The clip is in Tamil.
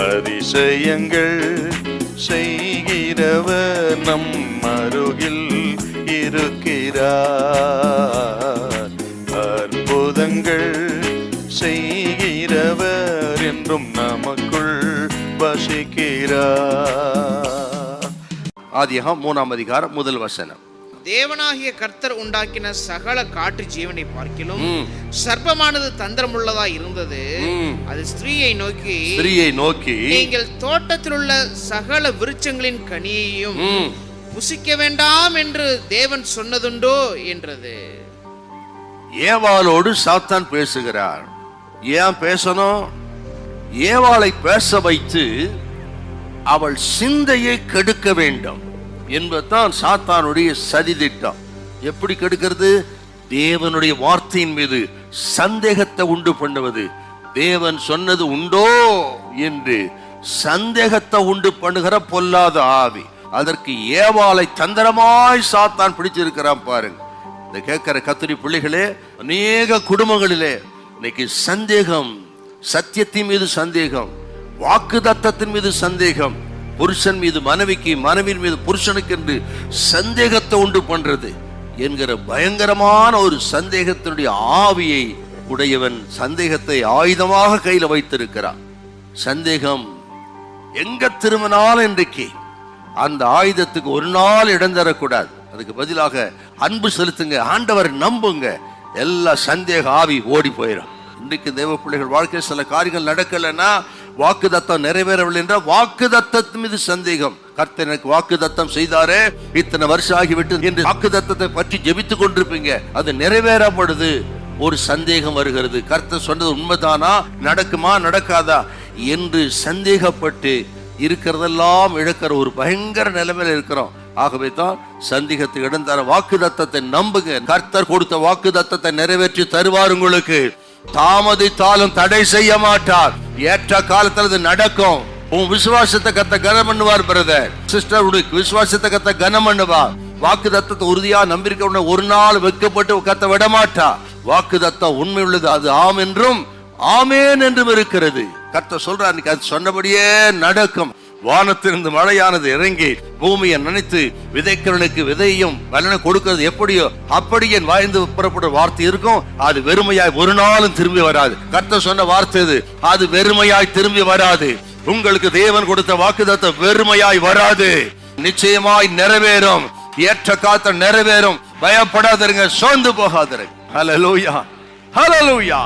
அதிசயங்கள் செய்கிறவர் நம் அருகில் இருக்கிறார். அற்புதங்கள் செய்கிறவர் என்றும் நமக்குள் வசிக்கிறார். ஆதியாகமம் 3ஆம் அதிகாரம் 1 வசனம். தேவனாகிய கர்த்தர் உண்டாக்கின சகல காட்டு ஜீவனை பார்க்கிலும் சர்ப்பமானது தந்திரமுள்ளதா இருந்தது. அது ஸ்திரீயை நோக்கி நீங்கள் தோட்டத்தில் உள்ள சகல விருட்சங்களின் கனியையும் புசிக்க வேண்டாம் என்று தேவன் சொன்னதுண்டோ என்றது. ஏவாளோடு சாத்தான் பேசுகிறார். ஏன் பேசணும்? ஏவாளை பேச வைத்து அவள் சிந்தையை கெடுக்க வேண்டும் என்பதுதான் சாத்தானுடைய சதி திட்டம். எப்படி கெடுக்கிறது? தேவனுடைய வார்த்தையின் மீது சந்தேகத்தை உண்டு பண்ணுவது. தேவன் சொன்னது உண்டோ என்று சந்தேகத்தை உண்டு பண்ணுகிற பொல்லாத ஆவி. அதற்கு ஏவாளை தந்திரமாய் சாத்தான் பிடிச்சிருக்கிறான் பாருங்க. இந்த கேட்கிற கத்திரி பிள்ளைகளே, அநேக குடும்பங்களிலே இன்னைக்கு சந்தேகம், சத்தியத்தின் மீது சந்தேகம், வாக்கு தத்தத்தின் மீது சந்தேகம், புருஷன் மீது மனைவிக்கு, மனைவியின் மீது புருஷனுக்கு என்று சந்தேகத்தை உண்டு பண்றது என்கிற பயங்கரமான ஒரு சந்தேகத்தினுடைய ஆவியை உடையவன் சந்தேகத்தை ஆயுதமாக கையில் வைத்திருக்கிறான். சந்தேகம் எங்க திரும்பினாலும் இன்றைக்கு அந்த ஆயுதத்துக்கு ஒரு நாள் இடம் தரக்கூடாது. அதுக்கு பதிலாக அன்பு செலுத்துங்க, ஆண்டவர் நம்புங்க, எல்லா சந்தேக ஆவி ஓடி போயிடும். இன்றைக்கு தேவ பிள்ளைகள் வாழ்க்கையில் சில காரியங்கள் நடக்கலைன்னா, வாக்கு தத்தம் நிறைவேறவில்லை என்ற வாக்கு தத்தத்தின் மீது சந்தேகம். கர்த்தர் எனக்கு வாக்கு தத்தம் செய்தாரே, இத்தனை வருஷம் ஆகிவிட்டு என்று வாக்கு தத்தத்தை பற்றி ஜெபித்துக் கொண்டிருப்பீங்க, அது நிறைவேறப்படுது, ஒரு சந்தேகம் வருகிறது. கர்த்தர் சொன்னது உண்மைதானா, நடக்குமா நடக்காதா என்று சந்தேகப்பட்டு இருக்கிறதெல்லாம் இழக்கிற ஒரு பயங்கர நிலைமையில இருக்கிறோம். ஆகவே தான் சந்தேகத்துக்கு இடம் தர வாக்கு தத்தத்தை நம்புங்க. கர்த்தர் கொடுத்த வாக்கு தத்தத்தை நிறைவேற்றி தருவார். உங்களுக்கு தாமதித்தாலும் தடை செய்ய மாட்டார். ஏற்ற காலத்தில் அது நடக்கும். உன் விசுவாசத்தை கத்த கனம் பண்ணுவார். பிரதர் சிஸ்டர், விசுவாசத்தை கத்த கனம் பண்ணுவார். வாக்கு தத்தத்தை உறுதியா நம்பியிருக்க ஒரு நாள் வைக்கப்பட்டு கத்த விட மாட்டா. வாக்கு தத்தம் உண்மை உள்ளது, அது ஆம் என்றும் ஆமேன் என்றும் இருக்கிறது. கர்த்தர் சொல்றார், அது சொன்னபடியே நடக்கும். வானத்திலிருந்து மழையானது இறங்கி பூமியை நினைத்து விதைக்கிறவனுக்கு விதையும் பலனை கொடுக்கிறது எப்படியோ அப்படி என் வாய்ந்து புறப்பட வார்த்தை இருக்கும். அது வெறுமையாய் ஒரு நாளும் திரும்பி வராது. கர்த்தர் சொன்ன வார்த்தை அது வெறுமையாய் திரும்பி வராது. உங்களுக்கு தேவன் கொடுத்த வாக்குத்தத்தம் வெறுமையாய் வராது, நிச்சயமாய் நிறைவேறும். ஏற்ற காத்த நிறைவேறும். பயப்படாதீங்க, சோர்ந்து போகாதீங்க. ஹல்லேலூயா, ஹல்லேலூயா.